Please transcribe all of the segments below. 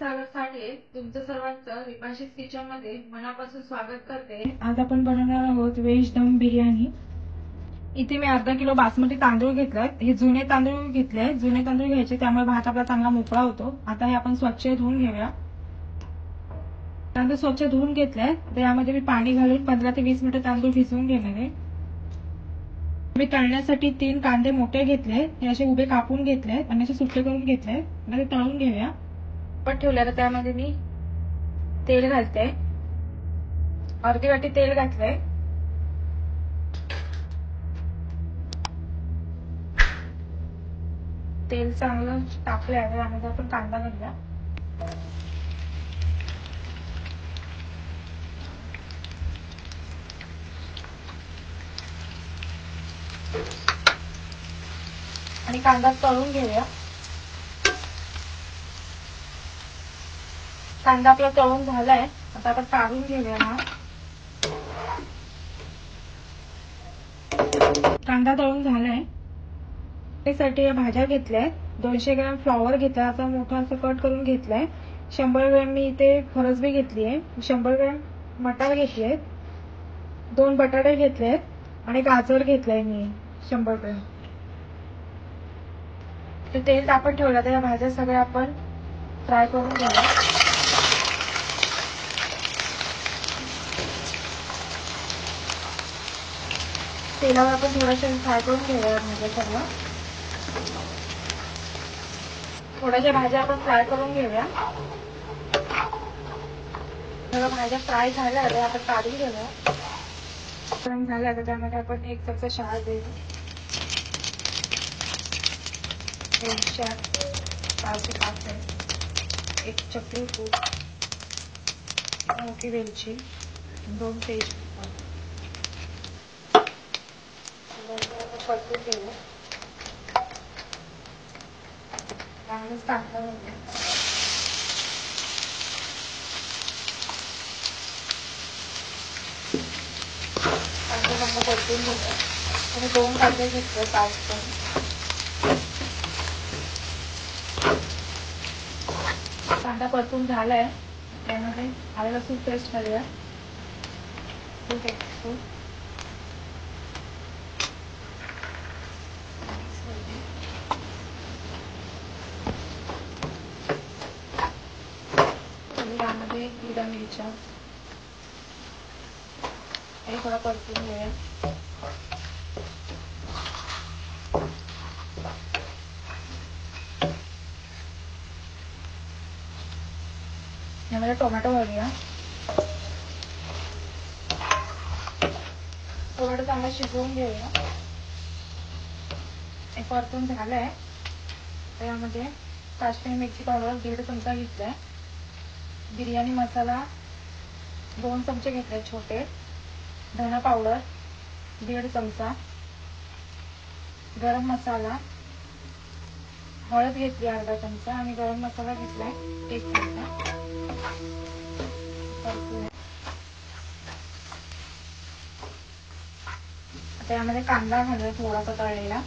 स्वागत आहे तुमचं सर्वांचं रिपाशीस किचन मध्ये मनापासून स्वागत करते। आज आपण बनवणार आहोत व्हेज दम बिर्याणी। इथे मी अर्धा किलो बासमती तांदूळ घेतलेत। हे जुने तांदूळ घेतले, जुने तांदूळ घ्यायचे त्यामुळे भात आपला चांगला मोकळा होतो। आता हे आपण स्वच्छ धुवून घेऊया। तांदूळ स्वच्छ धुवून घेतले, त्यामध्ये मी पाणी घालून 15 ते 20 मिनिट तांदूळ भिजवून घेणार आहे। मी तळण्यासाठी 3 कांदे मोठे घेतले, हे असे उभे कापून घेतले आणि असे सुट्टे करून घेतले। आता ते तळून घेऊया। पण ठेवल्यावर त्यामध्ये मी तेल घालते, अर्धी वाटी तेल घातलंय। तेल चांगलं तापल्यावर त्यामध्ये आपण कांदा घालूया। आणि कांदा तळून घेऊया। कांदा आपला तळून झालाय, आता आपण काढून घेऊया हा। कांदा तळून झालाय। त्यासाठी या भाज्या घेतल्या, 200 ग्रॅम फ्लॉवर घेतला, आता मोठा असं कट करून घेतलाय। 100 ग्रॅम मी इथे फरसबी घेतली आहे, 100 ग्रॅम मटार घेतली आहेत, 2 बटाटे घेतलेत आणि गाजर घेतलंय मी 100 ग्रॅम। ते तेल तापत ठेवलं तर या भाज्या सगळ्या आपण फ्राय करून घेऊया। तेलावर आपण थोडंसं फ्राय करून घेऊया भाज्या सगळं। थोड्याशा भाज्या आपण फ्राय करून घेऊया। सगळ्या भाज्या फ्राय झाल्या तर आपण काढून घेऊया। गरम झाल्या तर त्यामध्ये आपण 1 चमचा शहाद देऊ, 1 चक्री फूल, मोठी वेलची, 2 तेजपत्ता परतून घेऊया। चांगलंच टाकलं म्हणजे चांगलं परतून घेऊया। आणि 2 कांदे घेतले पाच। कांदा परतून झालाय, त्यामध्ये आलं लसूण पेस्ट घालूया। यामध्ये हिरव्या मिरच्या हे थोडा परतून घेऊया। यामध्ये टोमॅटो घालूया। टोमॅटो चांगला शिजवून घेऊया। हे परतून झालंय, त्यामध्ये काश्मीरी मिरची पावडर 1.5 चमचा घेतलाय, बिर्याणी मसाला 2 चमचे घेतले छोटे, धना पावडर 1.5 चमचा, गरम मसाला, हळद घेतली अर्धा चमचा आणि गरम मसाला घेतलाय 1 चमचा। त्यामध्ये कांदा घालूया थोडासा तळलेला।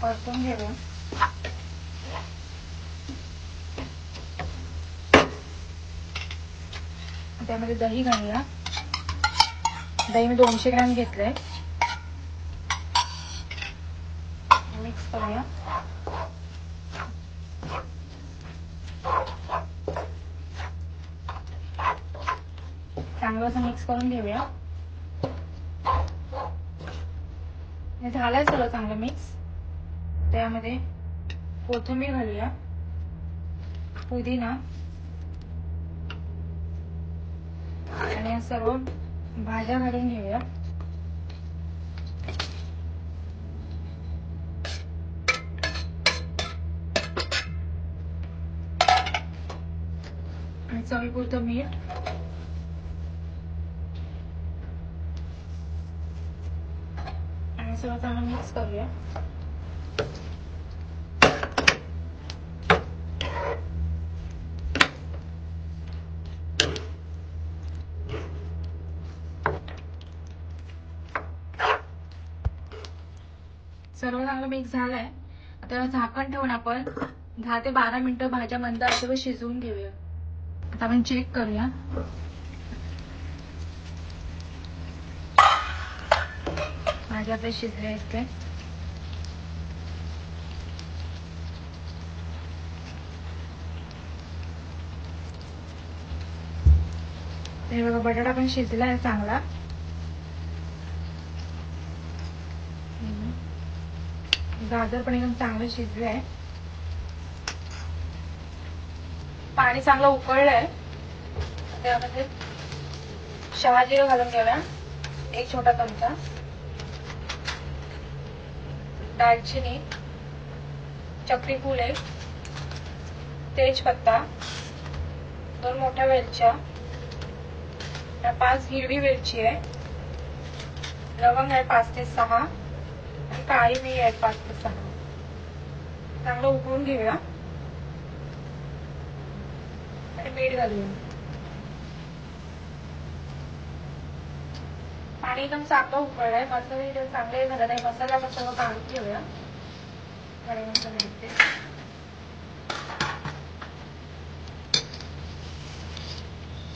परतून घेऊया। त्यामध्ये दही घालूया। दही मी 200 ग्रॅम घेतलंय, मिक्स करूया। चांगलं असं मिक्स करून घेऊया। हे झालंय सगळं चांगलं मिक्स। त्यामध्ये कोथिंबीर घालूया, पुदिना आणि सर्व भाज्या घालून घेऊया। आणि चवीपुरतं मीठ आणि सगळं चांगलं मिक्स करूया। सर्व चांगलं मिक्स झालंय. आता झाकण ठेवून आपण 10 ते 12 मिनिटं भाज्या मंद आचेवर शिजवून घेऊया. आता आपण चेक करूया. भाज्या आपल्या शिजल्या आहेत काय. हे बघा बटाटा पण शिजला आहे चांगला. गाजर पण एकदम चांगलं शिजले आहे. पाणी चांगलं उकळलंय. त्यामध्ये शहाजिरं घालून घेऊया 1 छोटा चमचा, दालचिनी, चक्री फूल 1, तेजपत्ता, 2 मोठ्या वेलच्या, 5 हिरवी मिरची आहे, लवंग आहे 5 ते 6 आणि काळी मिरी आहे 5 ते 6. चांगलं उकळून घेऊया आणि मीठ घालूया. पाणी एकदम चांगलं उकळलंय. मसाले चांगले झाले नाही. मसाला आपण सगळं काढून घेऊया.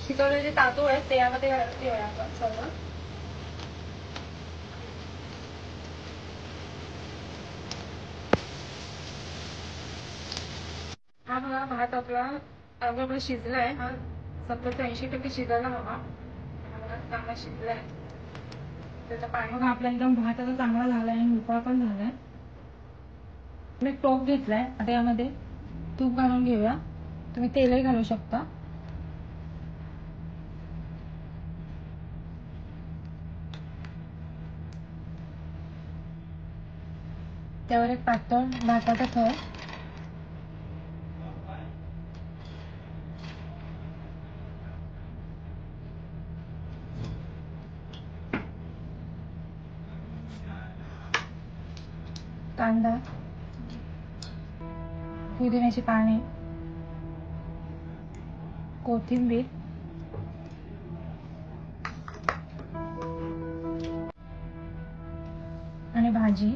शिजवलेले जे तांदूळ आहेत ते यामध्ये घालून घेऊया आपण सर्व. हा बघा भात आपला अगोदर शिजलाय. हा 70-80% शिजायला हवा. चांगला शिजलाय. त्याचं पाणी बघा आपला एकदम भात आता चांगला झालाय आणि उकळा पण झालाय. मी टोप घेतलाय. आता यामध्ये तूप घालून घेऊया. तुम्ही तेलही घालू शकता. त्यावर एक पातळ भाताचा थर, कांदा, पुदिन्याची पाने, कोथिंबीर आणि भाजी.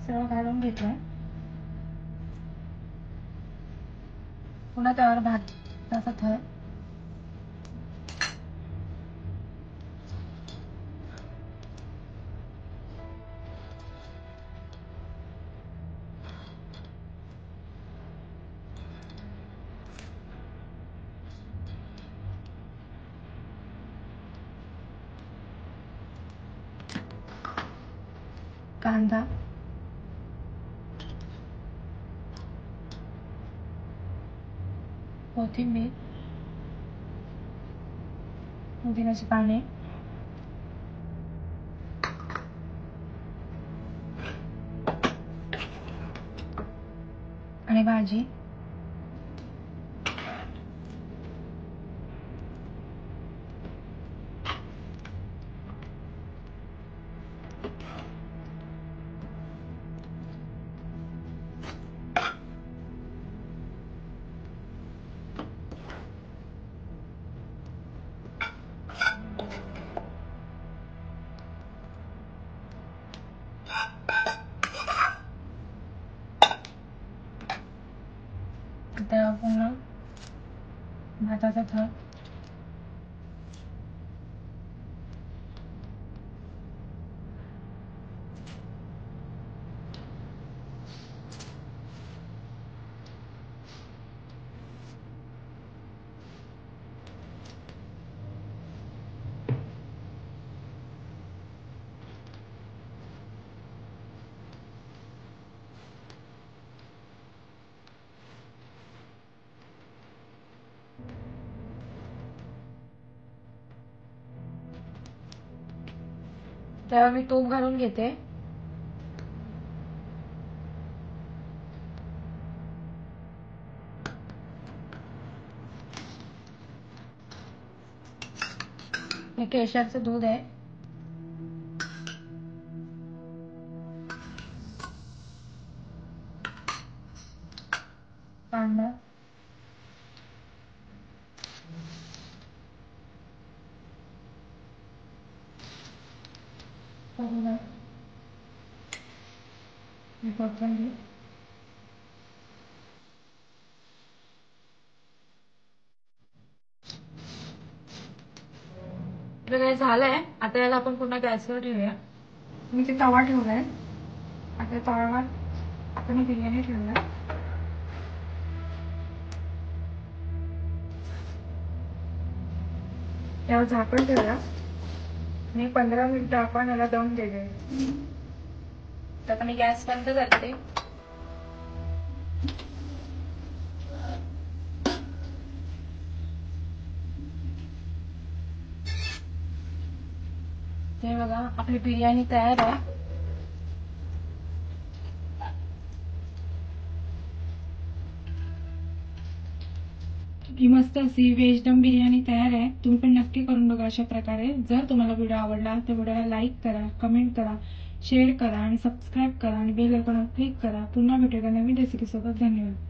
सर्व घालून घेतलंय. पुन्हा त्यावर भाताचा थर, कांदा, कोथिंबीर, पुदिन्याची पाने, आणि भाजी. त्यावर पुन्हा भाताचा थर, त्यावर मी तूप घालून घेते. हे केशरचं दूध आहे. कोथिंबीर. काय झालंय. आता याला आपण पुन्हा गॅसवर ठेवूया. मी ते तवा ठेवलाय. आता तव्यावर आपण बिर्याणी ठेवूया. त्यावर झाकण ठेवूया आणि 15 मिनिटं आपण याला दम देऊया. आता मी गॅस बंद करते. हे बघा आपली बिर्याणी तयार आहे. ही मस्त अशी व्हेज दम बिर्याणी तयार आहे. तुम्ही पण नक्की करून बघा अशा प्रकारे. जर तुम्हाला व्हिडिओ आवडला तर व्हिडिओला लाईक करा, कमेंट करा, शेअर करा आणि सबस्क्राईब करा आणि बेल आयकॉनवर क्लिक करा. पुन्हा भेटूया नवीन रेसिपी सोबत. धन्यवाद.